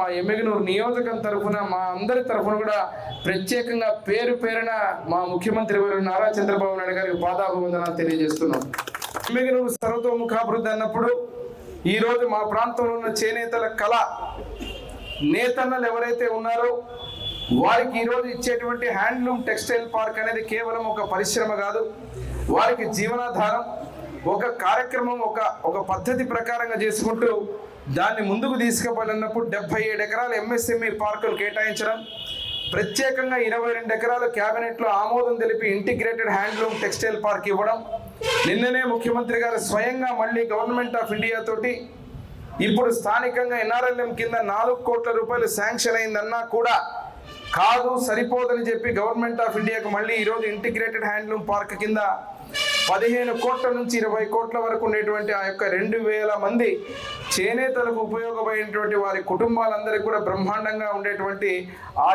మా ఎమ్మిగనూరు నియోజకం తరఫున మా అందరి తరఫున కూడా ప్రత్యేకంగా పేరు పేరున మా ముఖ్యమంత్రి వర్యులు నారా చంద్రబాబు నాయుడు గారికి పాదాభివందనాలు తెలియజేస్తున్నాం. ఎమ్మిగనూరు సర్వతోముఖాభివృద్ధి అన్నప్పుడు ఈరోజు మా ప్రాంతంలో ఉన్న చేనేతల కళ నేతన్నలు ఎవరైతే ఉన్నారో వారికి ఈరోజు ఇచ్చేటువంటి హ్యాండ్లూమ్ టెక్స్టైల్ పార్క్ అనేది కేవలం ఒక పరిశ్రమ కాదు, వారికి జీవనాధారం. ఒక కార్యక్రమం ఒక పద్ధతి ప్రకారంగా చేసుకుంటూ దాన్ని ముందుకు తీసుకుపోయినప్పుడు 77 ఎకరాల ఎంఎస్ఎంఈ పార్కులు కేటాయించడం, ప్రత్యేకంగా 22 ఎకరాల క్యాబినెట్లో ఆమోదం తెలిపి ఇంటిగ్రేటెడ్ హ్యాండ్లూమ్ టెక్స్టైల్ పార్క్ ఇవ్వడం, నిన్ననే ముఖ్యమంత్రి గారు స్వయంగా మళ్ళీ గవర్నమెంట్ ఆఫ్ ఇండియా తోటి ఇప్పుడు స్థానికంగా ఎన్ఆర్ఎల్ఎం కింద 4 కోట్ల రూపాయలు శాంక్షన్ అయిందన్నా కూడా కాదు, సరిపోదని చెప్పి గవర్నమెంట్ ఆఫ్ ఇండియాకు మళ్ళీ ఈరోజు ఇంటిగ్రేటెడ్ హ్యాండ్లూమ్ పార్క్ కింద 15 కోట్ల నుంచి 20 కోట్ల వరకు ఉండేటువంటి ఆ యొక్క 2000 మంది చేనేతలకు ఉపయోగపడేటువంటి వారి కుటుంబాలందరికీ కూడా బ్రహ్మాండంగా ఉండేటువంటి ఆ